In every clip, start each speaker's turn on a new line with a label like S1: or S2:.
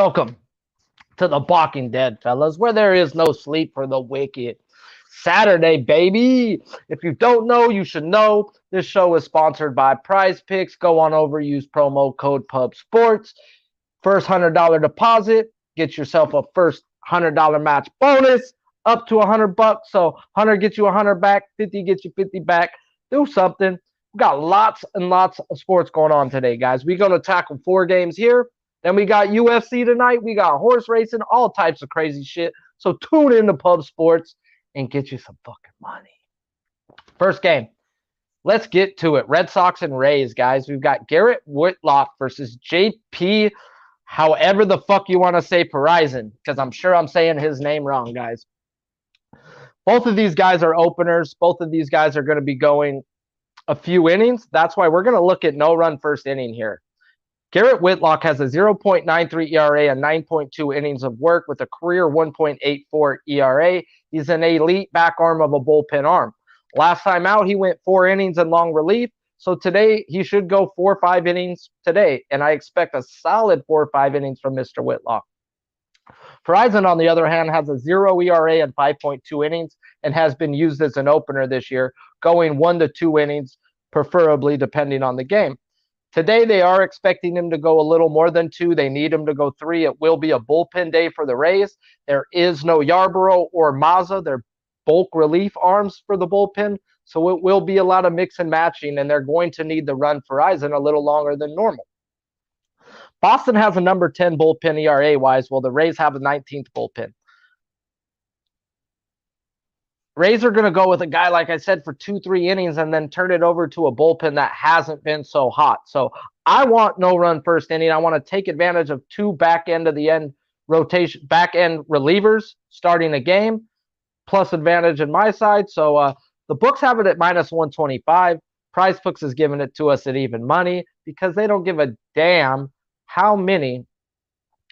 S1: Welcome to the Balking Dead, fellas, where there is no sleep for the wicked. Saturday, baby. If you don't know, you should know. This show is sponsored by Prize Picks. Go on over, use promo code PUBSPORTS. First $100 deposit, get yourself a first $100 match bonus up to $100. So 100 gets you 100 back, 50 gets you 50 back. Do something. We got lots and lots of sports going on today, guys. We're going to tackle 4 games here. Then we got UFC tonight. We got horse racing, all types of crazy shit. So tune in to Pub Sports and get you some fucking money. First game. Let's get to it. Red Sox and Rays, guys. We've got Garrett Whitlock versus JP, however the fuck you want to say Horizon, because I'm sure I'm saying his name wrong, guys. Both of these guys are openers. Both of these guys are going to be going a few innings. That's why we're going to look at no-run first inning here. Garrett Whitlock has a 0.93 ERA and 9.2 innings of work with a career 1.84 ERA. He's an elite back arm of a bullpen arm. Last time out, he went 4 innings in long relief. So today, he should go 4 or 5 innings today. And I expect a solid 4 or 5 innings from Mr. Whitlock. Horizon, on the other hand, has a 0 ERA and 5.2 innings and has been used as an opener this year, going 1 to 2 innings, preferably depending on the game. Today, they are expecting him to go a little more than 2. They need him to go 3. It will be a bullpen day for the Rays. There is no Yarborough or Mazza. They're bulk relief arms for the bullpen. So it will be a lot of mix and matching, and they're going to need the run for Eisen a little longer than normal. Boston has a number 10 bullpen ERA-wise, while the Rays have a 19th bullpen. Rays are going to go with a guy, like I said, for 2-3 innings and then turn it over to a bullpen that hasn't been so hot. So I want no run first inning. I want to take advantage of 2 back end rotation, back end relievers starting a game, plus advantage in my side. So the books have it at minus 125. Prize Books is giving it to us at even money because they don't give a damn how many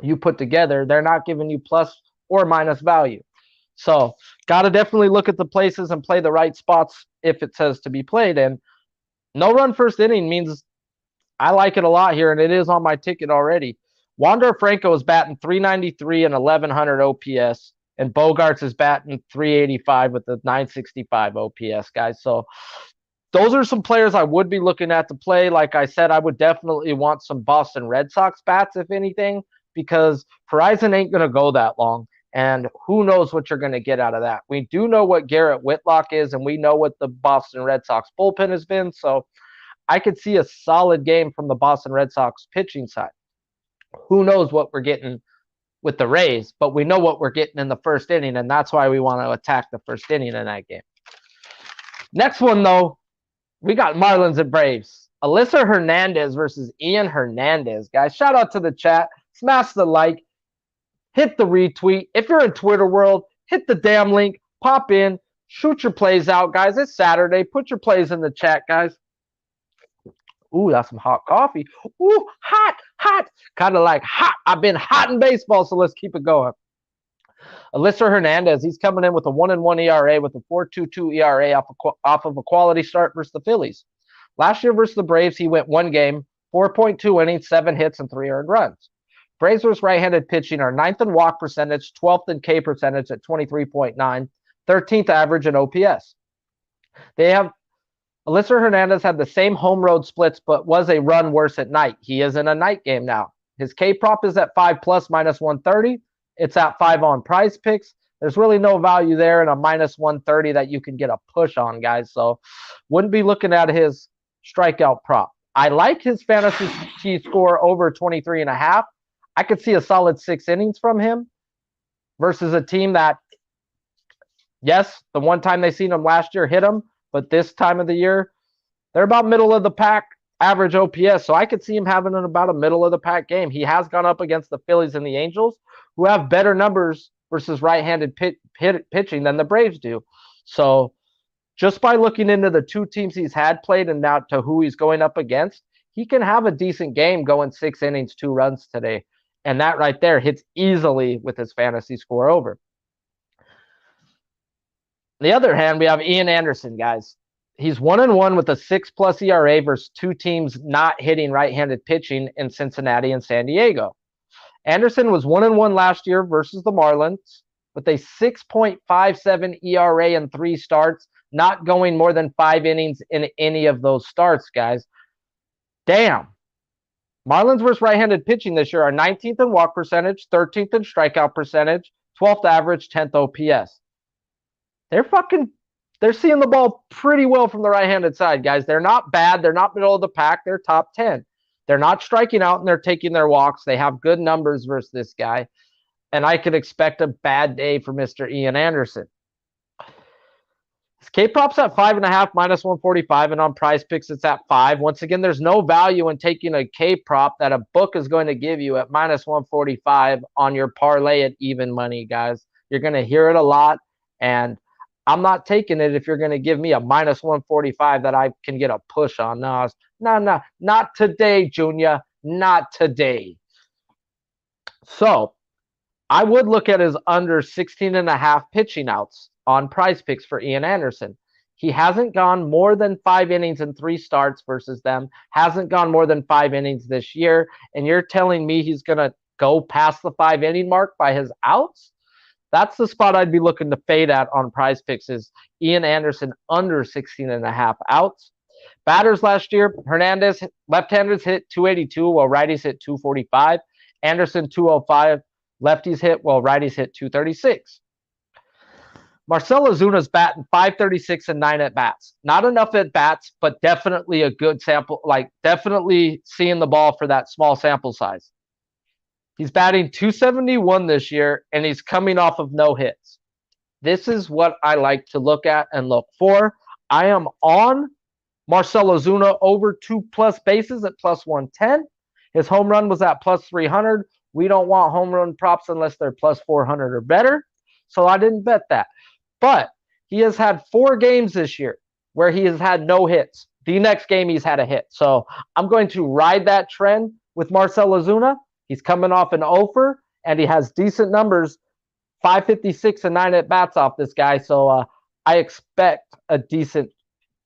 S1: you put together. They're not giving you plus or minus value. So, got to definitely look at the places and play the right spots if it says to be played. And no run first inning means I like it a lot here, and it is on my ticket already. Wander Franco is batting 393 and 1100 OPS, and Bogarts is batting 385 with the 965 OPS, guys. So, those are some players I would be looking at to play. Like I said, I would definitely want some Boston Red Sox bats, if anything, because Horizon ain't going to go that long. And who knows what you're going to get out of that. We do know what Garrett Whitlock is, and we know what the Boston Red Sox bullpen has been. So I could see a solid game from the Boston Red Sox pitching side. Who knows what we're getting with the Rays, but we know what we're getting in the first inning, and that's why we want to attack the first inning in that game. Next one, though, we got Marlins and Braves. Alyssa Hernandez versus Ian Hernandez. Guys, shout out to the chat. Smash the like. Hit the retweet. If you're in Twitter world, hit the damn link. Pop in. Shoot your plays out, guys. It's Saturday. Put your plays in the chat, guys. Ooh, that's some hot coffee. Ooh, hot, hot. Kind of like hot. I've been hot in baseball, so let's keep it going. Alyssa Hernandez, he's coming in with a 1-1 ERA with a 4.22 ERA off of a quality start versus the Phillies. Last year versus the Braves, he went 1 game, 4.2 innings, 7 hits, and 3 earned runs. Braves versus right-handed pitching are 9th in walk percentage, 12th in K percentage at 23.9, 13th average in OPS. Alyssa Hernandez had the same home road splits, but was a run worse at night. He is in a night game now. His K prop is at 5+ minus 130. It's at 5 on Prize Picks. There's really no value there in a minus 130 that you can get a push on, guys. So wouldn't be looking at his strikeout prop. I like his fantasy score over 23.5. I could see a solid 6 innings from him versus a team that, yes, the one time they seen him last year hit him, but this time of the year, they're about middle of the pack average OPS. So I could see him having about a middle of the pack game. He has gone up against the Phillies and the Angels, who have better numbers versus right-handed pitching than the Braves do. So just by looking into the 2 teams he's had played and now to who he's going up against, he can have a decent game going 6 innings, 2 runs today. And that right there hits easily with his fantasy score over. On the other hand, we have Ian Anderson, guys. He's 1-1 with a 6+ ERA versus 2 teams not hitting right-handed pitching in Cincinnati and San Diego. Anderson was 1-1 last year versus the Marlins with a 6.57 ERA in 3 starts, not going more than 5 innings in any of those starts, guys. Damn. Marlins versus right-handed pitching this year are 19th in walk percentage, 13th in strikeout percentage, 12th average, 10th OPS. They're seeing the ball pretty well from the right-handed side, guys. They're not bad. They're not middle of the pack. They're top 10. They're not striking out and they're taking their walks. They have good numbers versus this guy. And I could expect a bad day for Mr. Ian Anderson. K-Prop's at 5.5, minus 145, and on Prize Picks it's at 5. Once again, there's no value in taking a K-Prop that a book is going to give you at minus 145 on your parlay at even money, guys. You're going to hear it a lot, and I'm not taking it if you're going to give me a minus 145 that I can get a push on. No, not today, Junior. Not today. So I would look at his under 16.5 pitching outs on Prize Picks for Ian Anderson. He hasn't gone more than 5 innings in 3 starts versus them, hasn't gone more than 5 innings this year, and you're telling me he's going to go past the 5-inning mark by his outs? That's the spot I'd be looking to fade at on Prize Picks is Ian Anderson under 16.5 outs. Batters last year, Hernandez, left-handers hit 282 while righties hit 245. Anderson 205, lefties hit while righties hit 236. Marcell Ozuna's batting 536 and 9 at-bats. Not enough at-bats, but definitely a good sample, like definitely seeing the ball for that small sample size. He's batting 271 this year, and he's coming off of no hits. This is what I like to look at and look for. I am on Marcell Ozuna over 2+ bases at plus 110. His home run was at plus 300. We don't want home run props unless they're plus 400 or better. So I didn't bet that. But he has had 4 games this year where he has had no hits. The next game he's had a hit. So I'm going to ride that trend with Marcell Ozuna. He's coming off an offer, and he has decent numbers, 556 and 9 at-bats off this guy. So I expect a decent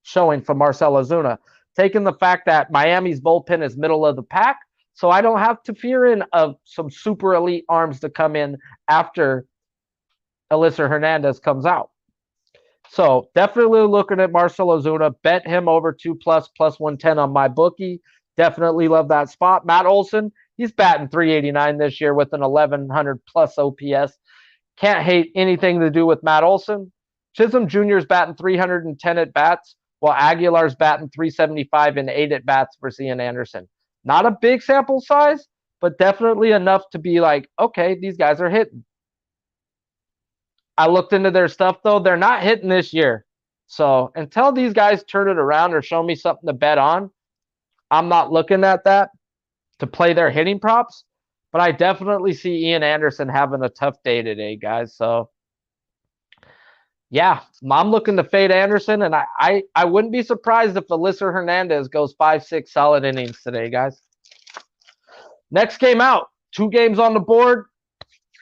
S1: showing from Marcell Ozuna. Taking the fact that Miami's bullpen is middle of the pack, so I don't have to fear in of some super elite arms to come in after Elieser Hernandez comes out. So definitely looking at Marcell Ozuna. Bet him over 2+, plus 110 on my bookie. Definitely love that spot. Matt Olson, he's batting 389 this year with an 1100 plus OPS. Can't hate anything to do with Matt Olson. Chisholm Jr. is batting 310 at bats, while Aguilar's batting 375 and 8 at bats for Ian Anderson. Not a big sample size, but definitely enough to be like, okay, these guys are hitting. I looked into their stuff, though. They're not hitting this year. So until these guys turn it around or show me something to bet on, I'm not looking at that to play their hitting props. But I definitely see Ian Anderson having a tough day today, guys. So, yeah, I'm looking to fade Anderson, and I wouldn't be surprised if Elieser Hernandez goes 5-6 solid innings today, guys. Next game out. 2 games on the board.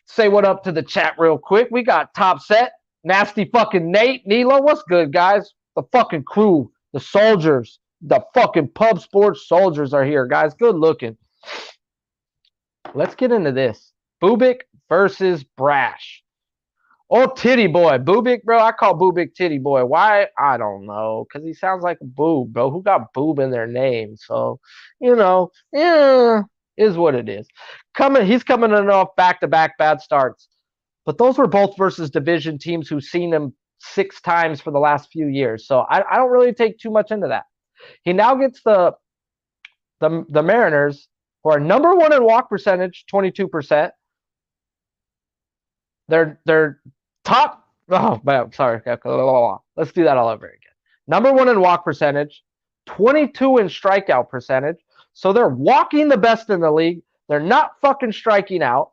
S1: Say what up to the chat real quick. We got Top Set, Nasty fucking Nate, Nilo. What's good, guys? The fucking crew, the soldiers, the fucking pub sports soldiers are here, guys. Good looking. Let's get into this. Bubik versus Brash. Oh, Titty Boy. Bubik, bro. I call Bubik Titty Boy. Why? I don't know. Because he sounds like a boob, bro. Who got boob in their name? So, you know, yeah, is what it is. He's coming in off back-to-back bad starts. But those were both versus division teams who've seen him 6 times for the last few years. So I don't really take too much into that. He now gets the Mariners, who are number 1 in walk percentage, 22%. They're top. Oh, man, sorry. Let's do that all over again. Number 1 in walk percentage, 22 in strikeout percentage. So they're walking the best in the league. They're not fucking striking out.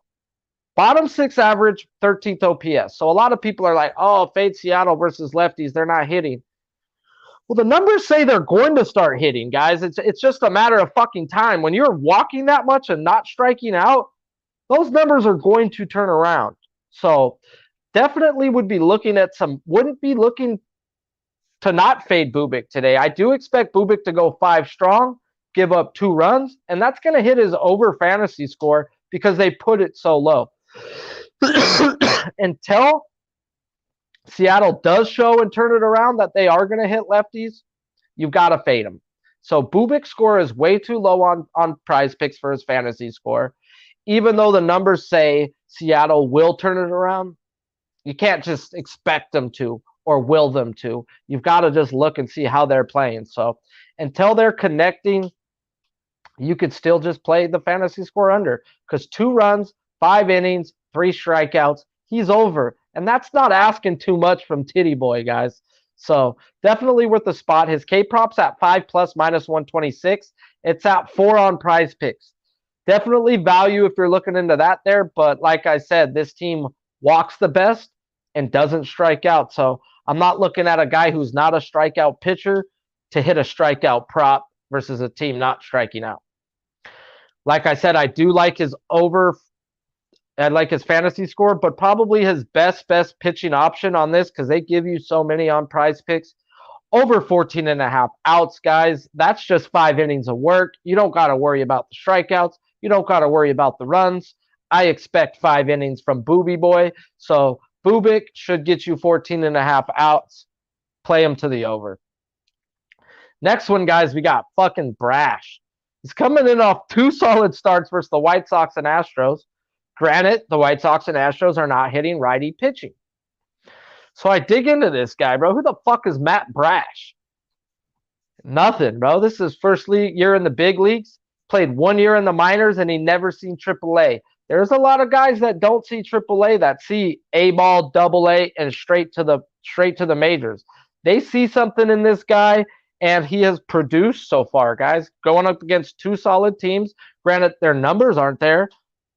S1: Bottom 6 average, 13th OPS. So a lot of people are like, oh, fade Seattle versus lefties. They're not hitting. Well, the numbers say they're going to start hitting, guys. It's just a matter of fucking time. When you're walking that much and not striking out, those numbers are going to turn around. So definitely wouldn't be looking to not fade Bubik today. I do expect Bubik to go 5 strong, give up 2 runs, and that's going to hit his over fantasy score because they put it so low. Until Seattle does show and turn it around that they are going to hit lefties, you've got to fade them. So Bubik's score is way too low on prize picks for his fantasy score. Even though the numbers say Seattle will turn it around, you can't just expect them to or will them to. You've got to just look and see how they're playing. So until they're connecting, you could still just play the fantasy score under, because 2 runs, 5 innings, 3 strikeouts, he's over. And that's not asking too much from Titty Boy, guys. So definitely worth the spot. His K prop's at 5 plus minus 126. It's at 4 on prize picks. Definitely value if you're looking into that there. But like I said, this team walks the best and doesn't strike out. So I'm not looking at a guy who's not a strikeout pitcher to hit a strikeout prop versus a team not striking out. Like I said, I do like his over. I like his fantasy score, but probably his best pitching option on this, because they give you so many on prize picks. Over 14.5 outs, guys. That's just 5 innings of work. You don't got to worry about the strikeouts. You don't got to worry about the runs. I expect 5 innings from Booby Boy. So Bubik should get you 14.5 outs. Play him to the over. Next one, guys, we got fucking Brash. He's coming in off 2 solid starts versus the White Sox and Astros. Granted, the White Sox and Astros are not hitting righty pitching. So I dig into this guy, bro. Who the fuck is Matt Brash? Nothing, bro. This is his first year in the big leagues. Played 1 year in the minors, and he never seen AAA. There's a lot of guys that don't see AAA that see A-ball, AA, and straight to the majors. They see something in this guy, and he has produced so far, guys. Going up against 2 solid teams. Granted, their numbers aren't there,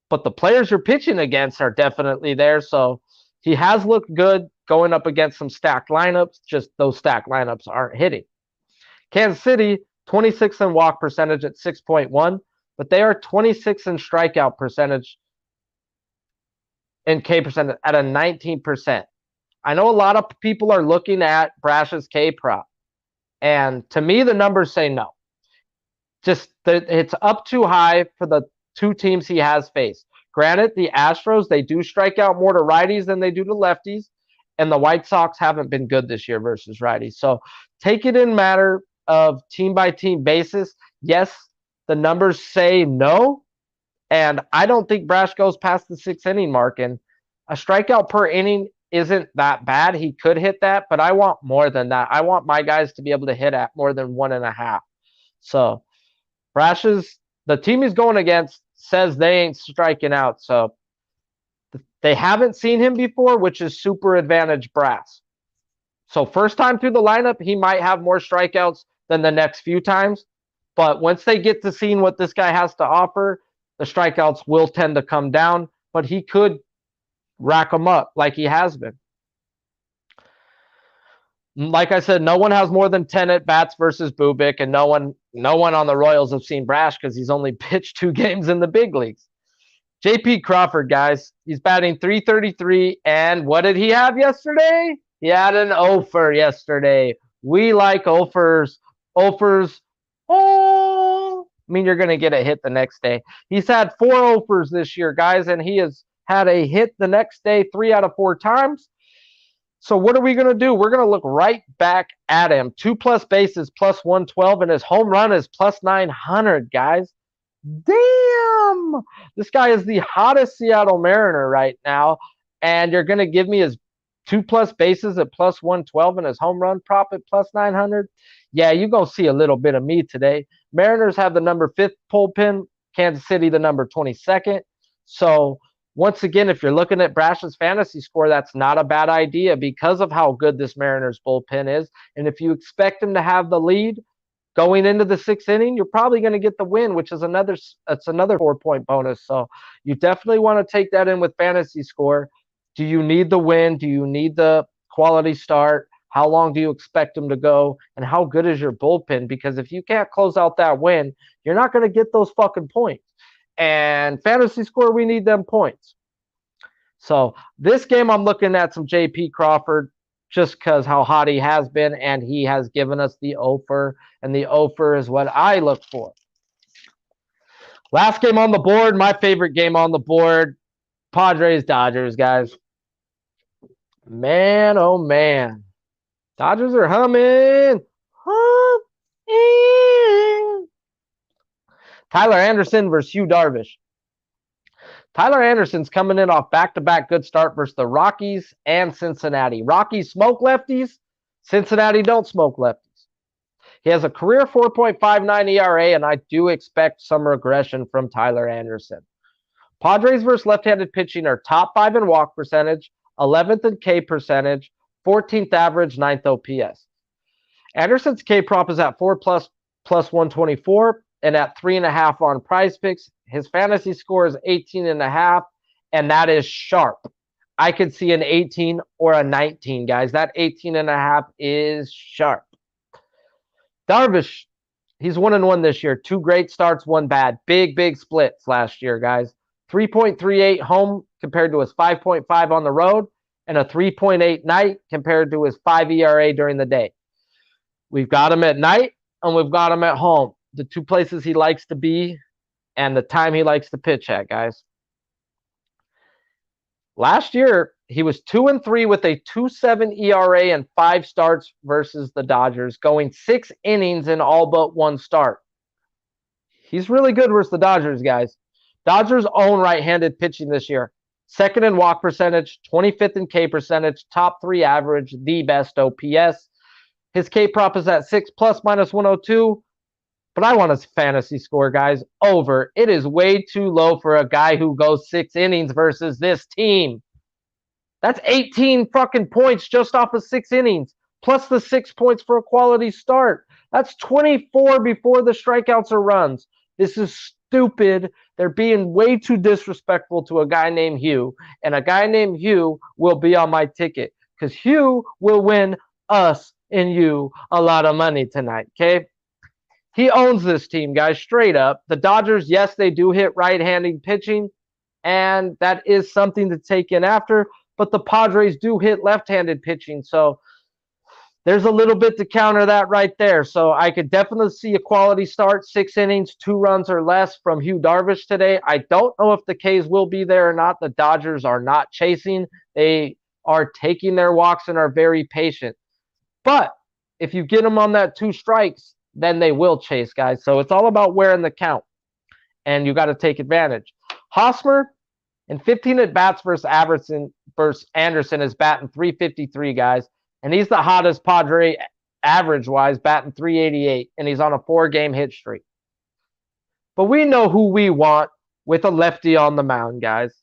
S1: but the players you're pitching against are definitely there. So he has looked good going up against some stacked lineups. Just those stacked lineups aren't hitting. Kansas City, 26 in walk percentage at 6.1, but they are 26 in strikeout percentage and K percentage at a 19%. I know a lot of people are looking at Brash's K prop, and to me, the numbers say no. Just it's up too high for the 2 teams he has faced. Granted, the Astros, they do strike out more to righties than they do to lefties, and the White Sox haven't been good this year versus righties. So take it in matter of team-by-team basis. Yes, the numbers say no, and I don't think Brash goes past the 6-inning mark, and a strikeout per inning isn't that bad. He could hit that, but I want more than that. I want my guys to be able to hit at more than 1.5. So the team he's going against says they ain't striking out. So they haven't seen him before, which is super advantage Brass. So first time through the lineup, he might have more strikeouts than the next few times. But once they get to seeing what this guy has to offer, the strikeouts will tend to come down. But he could rack them up like he has been. Like I said, no one has more than 10 at-bats versus Bubik, and no one on the Royals have seen Brash because he's only pitched 2 games in the big leagues. J.P. Crawford, guys, he's batting .333, and what did he have yesterday? He had an offer yesterday. We like offers. Offers, oh, I mean, you're going to get a hit the next day. He's had 4 offers this year, guys, and he has had a hit the next day 3 out of 4 times. So what are we going to do? We're going to look right back at him. 2+ bases, plus 112, and his home run is plus 900, guys. Damn! This guy is the hottest Seattle Mariner right now, and you're going to give me his 2+ bases at plus 112 and his home run prop at plus 900? Yeah, you're going to see a little bit of me today. Mariners have the number 5th bullpen, Kansas City the number 22nd. So once again, if you're looking at Brash's fantasy score, that's not a bad idea because of how good this Mariners bullpen is. And if you expect him to have the lead going into the 6th inning, you're probably going to get the win, which is another 4-point bonus. So you definitely want to take that in with fantasy score. Do you need the win? Do you need the quality start? How long do you expect him to go? And how good is your bullpen? Because if you can't close out that win, you're not going to get those fucking points. And fantasy score, we need them points. So this game, I'm looking at some J.P. Crawford just because how hot he has been, and he has given us the offer, and the offer is what I look for. Last game on the board, my favorite game on the board, Padres Dodgers, guys. Man, oh man. Dodgers are humming. Humming. Tyler Anderson versus Hugh Darvish. Tyler Anderson's coming in off back-to-back good start versus the Rockies and Cincinnati. Rockies smoke lefties. Cincinnati don't smoke lefties. He has a career 4.59 ERA, and I do expect some regression from Tyler Anderson. Padres versus left-handed pitching are top 5 in walk percentage, 11th in K percentage, 14th average, 9th OPS. Anderson's K prop is at 4 plus 124 and at 3.5 on Prize Picks. His fantasy score is 18.5, and that is sharp. I could see an 18 or a 19, guys. That 18.5 is sharp. Darvish, he's 1-1 this year. 2 great starts, 1 bad. Big splits last year, guys. 3.38 home compared to his 5.5 on the road, and a 3.8 night compared to his 5 ERA during the day. We've got him at night, and we've got him at home. The 2 places he likes to be and the time he likes to pitch at, guys. Last year, he was 2-3 with a 2.7 ERA and 5 starts versus the Dodgers, going 6 innings in all but 1 start. He's really good versus the Dodgers, guys. Dodgers own right-handed pitching this year. 2nd in walk percentage, 25th in K percentage, top 3 average, the best OPS. His K prop is at 6 plus minus 102. But I want his fantasy score, guys, over. It is way too low for a guy who goes 6 innings versus this team. That's 18 fucking points just off of 6 innings, plus the 6 points for a quality start. That's 24 before the strikeouts or runs. This is stupid. They're being way too disrespectful to a guy named Hugh, and a guy named Hugh will be on my ticket because Hugh will win us and you a lot of money tonight, okay? He owns this team, guys, straight up. The Dodgers, yes, they do hit right-handed pitching, and that is something to take in after, but the Padres do hit left-handed pitching, so there's a little bit to counter that right there. So I could definitely see a quality start, 6 innings, 2 runs or less from Hugh Darvish today. I don't know if the K's will be there or not. The Dodgers are not chasing. They are taking their walks and are very patient. But if you get them on that 2 strikes, then they will chase, guys. So it's all about wearing the count, and you got to take advantage. Hosmer, in 15 at-bats versus Anderson, is batting .353, guys. And he's the hottest Padre average-wise, batting .388, and he's on a 4-game hit streak. But we know who we want with a lefty on the mound, guys.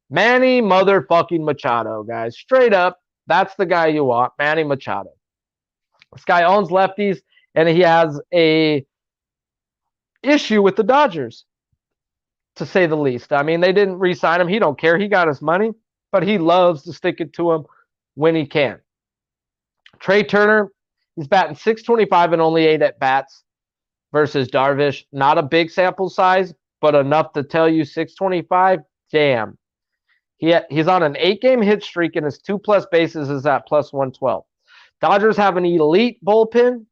S1: Manny motherfucking Machado, guys. Straight up, that's the guy you want, Manny Machado. This guy owns lefties, and he has a issue with the Dodgers, to say the least. I mean, they didn't re-sign him. He don't care. He got his money, but he loves to stick it to him when he can. Trey Turner, he's batting .625 and only 8 at-bats versus Darvish. Not a big sample size, but enough to tell you .625, damn. He's on an 8-game hit streak, and his 2+ bases is at plus 112. Dodgers have an elite bullpen,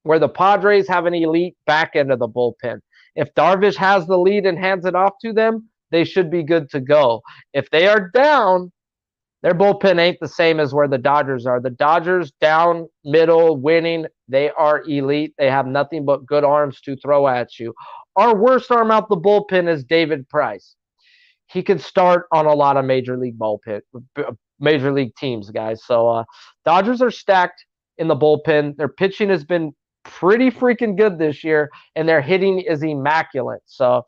S1: where the Padres have an elite back end of the bullpen. If Darvish has the lead and hands it off to them, they should be good to go. If they are down, their bullpen ain't the same as where the Dodgers are. The Dodgers down, middle, winning, they are elite. They have nothing but good arms to throw at you. Our worst arm out the bullpen is David Price. He could start on a lot of major league teams, guys. So Dodgers are stacked in the bullpen. Their pitching has been pretty freaking good this year, and their hitting is immaculate. So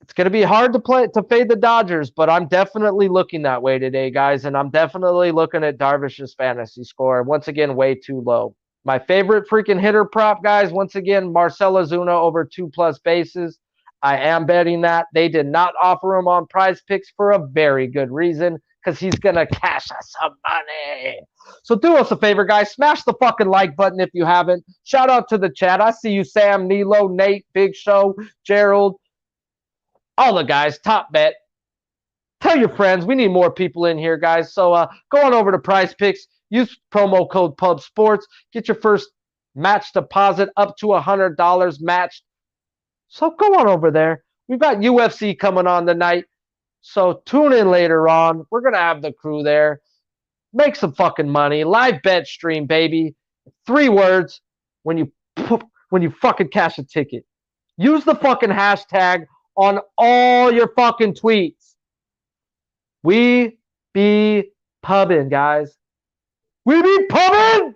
S1: it's going to be hard to fade the Dodgers, but I'm definitely looking that way today, guys, and I'm definitely looking at Darvish's fantasy score. Once again, way too low. My favorite freaking hitter prop, guys, once again, Marcell Ozuna over 2+ bases. I am betting that. They did not offer him on Prize Picks for a very good reason, because he's going to cash us some money. So do us a favor, guys. Smash the fucking like button if you haven't. Shout out to the chat. I see you, Sam, Nilo, Nate, Big Show, Gerald, all the guys. Top Bet. Tell your friends. We need more people in here, guys. So go on over to Prize Picks. Use promo code PUBSPORTS. Get your first match deposit up to $100 matched So go on over there. We've got UFC coming on tonight. So tune in later on. We're going to have the crew there. Make some fucking money. Live bet stream, baby. 3 words when you fucking cash a ticket. Use the fucking hashtag on all your fucking tweets. We be pubbing, guys. We be pubbing!